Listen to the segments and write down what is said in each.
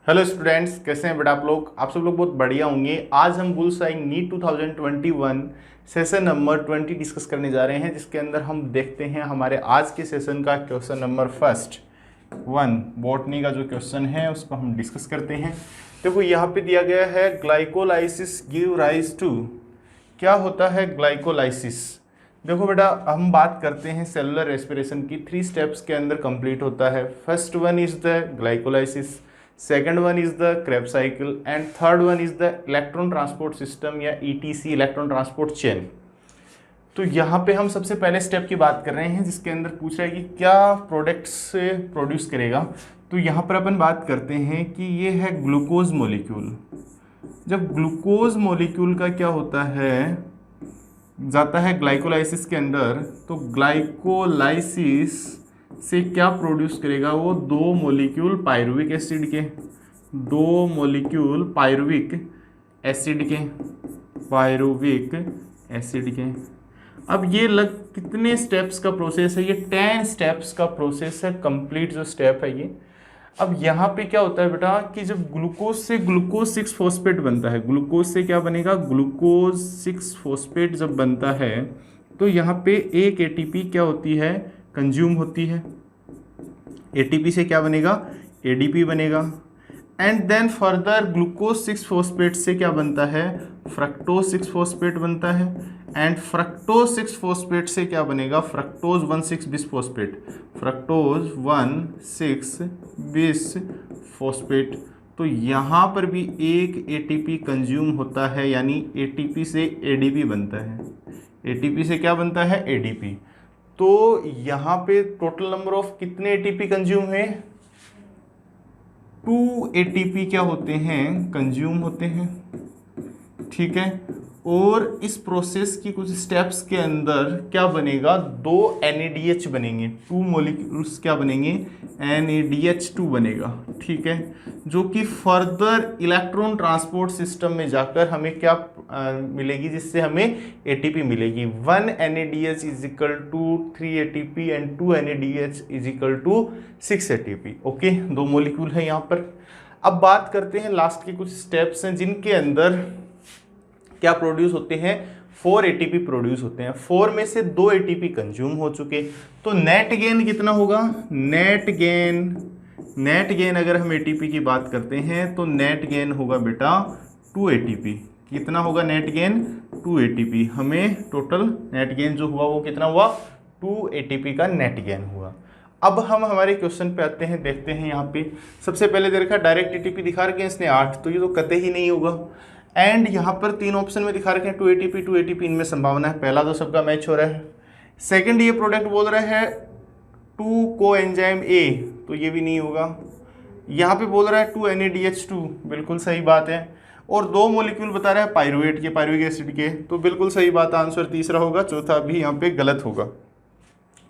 Hello students, कैसे हैं बेटा आप सब लोग बहुत बढ़िया होंगे। आज हम bullseye NEET 2021 session number 20 discuss करने जा रहे हैं, जिसके अंदर हम देखते हैं हमारे आज के सेशन का question number first one botany का जो क्वेश्चन है उसको हम डिस्कस करते हैं। देखो यहाँ पे दिया गया है ग्लाइकोलाइसिस गिव राइज टू। क्या होता है ग्लाइकोलाइसिस? देखो बेटा, हम बात करते हैं सेलुलर रेस्पिरेशन की 3 स्टेप्स के अंदर कंप्लीट होता है। First one is the glycolysis, second one is the Krebs cycle and third one is the electron transport system या ईटीसी इलेक्ट्रॉन ट्रांसपोर्ट चेन। तो यहाँ पे हम सबसे पहले स्टेप की बात कर रहे हैं, जिसके अंदर पूछ रहा है कि क्या प्रोडक्ट्स से प्रोड्यूस करेगा। तो यहाँ पर अपन बात करते हैं कि ये है ग्लूकोज मॉलिक्यूल। जब ग्लूकोज मॉलिक्यूल का क्या होता है, जाता है ग्लाइकोलाइसिस के अंदर, तो ग्लाइकोलाइसिस से क्या प्रोड्यूस करेगा वो 2 मॉलिक्यूल पायरुविक एसिड के, 2 मॉलिक्यूल पायरुविक एसिड के। अब ये कितने स्टेप्स का प्रोसेस है? ये 10 स्टेप्स का प्रोसेस है, कंप्लीट जो स्टेप है ये। अब यहाँ पे क्या होता है बेटा कि जब ग्लूकोज से ग्लूकोज 6 फॉस्फेट बनता है, ग्लूकोज से क्या बनेगा, ग्लूकोज 6 फॉस्फेट जब बनता है तो यहाँ पे एक एटीपी क्या होती है, कंज्यूम होती है। एटीपी से क्या बनेगा, एडीपी बनेगा। And then further glucose 6 phosphate से क्या बनता है, फ्रक्टोज 6 फॉस्फेट बनता है। एंड फ्रक्टोज 6 फॉस्फेट से क्या बनेगा, fructose 1,6 bis phosphate, fructose 1,6 bis phosphate. तो यहाँ पर भी एक एटीपी कंज्यूम होता है, यानी एटीपी से एडीपी बनता है। एटीपी से क्या बनता है, एडीपी। तो यहाँ पे टोटल नंबर ऑफ कितने एटीपी कंज्यूम हुए, 2 एटीपी क्या होते हैं, कंज्यूम होते हैं। ठीक है, और इस प्रोसेस की कुछ स्टेप्स के अंदर क्या बनेगा, 2 NADH बनेंगे, 2 मॉलिक्यूल्स क्या बनेंगे, NADH2 बनेगा। ठीक है, जो कि फर्दर इलेक्ट्रॉन ट्रांसपोर्ट सिस्टम में जाकर हमें क्या मिलेगी, जिससे हमें एटीपी मिलेगी। 1 NADH is equal to 3 ATP and 2 NADH is equal to 6 ATP। Okay, 2 molecule है यहाँ पर। अब बात करते हैं लास्ट के कुछ स्टेप्स हैं, जिनके अंदर क्या प्रोड्यूस होते हैं, 4 ATP प्रोड्यूस होते हैं। 4 में से 2 ATP कंज्यूम हो चुके, तो नेट गेन कितना होगा, नेट गेन अगर हम ATP की बात करते हैं तो नेट गेन होगा बेटा 2 ATP। कितना होगा नेट गेन, 2 ATP। हमें टोटल नेट गेन जो हुआ वो कितना हुआ, 2 ATP का नेट गेन हुआ। अब हम हमारे क्वेश्चन पे आते हैं, देखते हैं यहाँ पे सबसे पहले दे रखा डायरेक्ट ATP दिखा रखे हैं इसने 8, तो ये तो कतई ही नहीं होगा। एंड यहाँ पर 3 ऑप्शन में दिखा रखे हैं 2 ATP, इनमें संभावना है, पहला तो सबका मैच हो रहा है। सेकंड, ये प्रोडक्ट बोल रहा है 2 कोएंजाइम A, तो ये भी नहीं होगा। यहाँ पे बोल रहा है 2 NADH2, बिल्कुल सही बात है। और 2 मॉलिक्यूल बता रहा है पायरुवेट के, पायरुविक एसिड के, तो बिल्कुल सही बात, आंसर तीसरा होगा, चौथा भी यहाँ पे गलत होगा।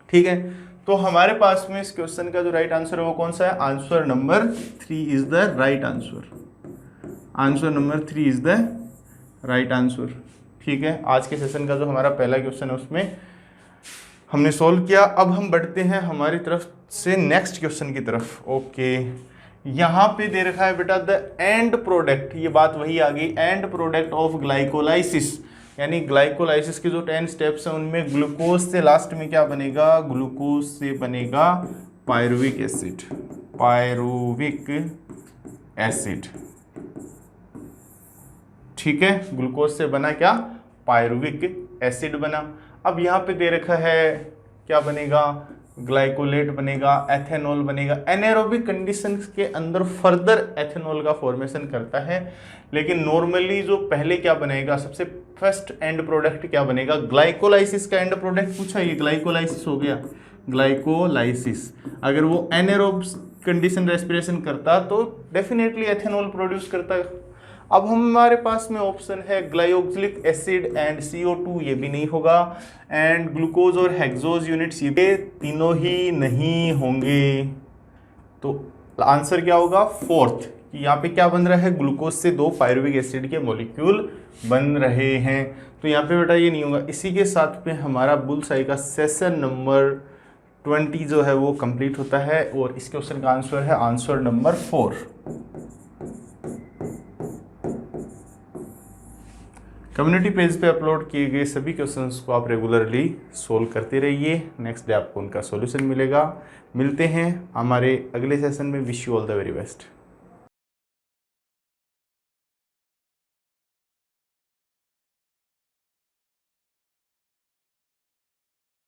ठीक है, तो हमारे पास में इस क्वेश्चन का जो राइट आंसर है वो कौन सा है, answer number 3 is the right answer. Answer number 3 is the right answer. ठीक है, आज के सेशन का जो हमारा पहला क्वेश्चन है उसमें हमने सॉल्व किया। अब हम बढ़ते हैं हमारी तरफ से नेक्स्ट क्वेश्चन की तरफ। ओके, यहाँ पे दे रखा है बेटा द एंड प्रोडक्ट, ये बात वही आ गई, एंड प्रोडक्ट ऑफ ग्लाइकोलाइसिस, यानी ग्लाइकोलाइसिस के जो 10 स्टेप्स हैं उनमें ग्लूकोज से लास्ट में क्या बनेगा, ग्लूकोज से बनेगा पायरुविक एसिड, पायरुविक एसिड। ठीक है, ग्लूकोज से बना क्या, पायरुविक एसिड बना। अब यहाँ पे दे रखा है क्या बनेगा, ग्लाइकोलेट बनेगा, एथेनॉल बनेगा। एनारोबिक कंडीशंस के अंदर फर्दर एथेनॉल का फॉर्मेशन करता है, लेकिन नॉर्मली जो पहले क्या बनेगा, सबसे फर्स्ट एंड प्रोडक्ट क्या बनेगा, ग्लाइकोलाइसिस का एंड प्रोडक्ट पूछा, ये ग्लाइकोलाइसिस हो गया, ग्लाइकोलाइसिस। अगर वो एनारोब कंडीशन रेस्पिरेशन करता तो डेफिनेटली एथेनॉल प्रोड्यूस करता। अब हमारे पास में ऑप्शन है ग्लाइकोक्सिलिक एसिड एंड CO2, ये भी नहीं होगा। एंड ग्लूकोज और हेक्सोज यूनिट्स, ये तीनों ही नहीं होंगे। तो आंसर क्या होगा, फोर्थ, कि यहाँ पे क्या बन रहा है, ग्लूकोज से 2 पायरुविक एसिड के मॉलिक्यूल बन रहे हैं। तो यहाँ पे बेटा ये नहीं होगा। इसी के साथ पे हमारा बुल्सआई का सेशन नंबर 20 जो है वो कंप्लीट होता है, और इस क्वेश्चन का आंसर है आंसर नंबर 4। कम्युनिटी पेज पे अपलोड किए गए सभी क्वेश्चंस को आप रेगुलरली सोल्व करते रहिए। नेक्स्ट डे आपको उनका सॉल्यूशन मिलेगा। मिलते हैं हमारे अगले सेशन में। Wish you all the very best.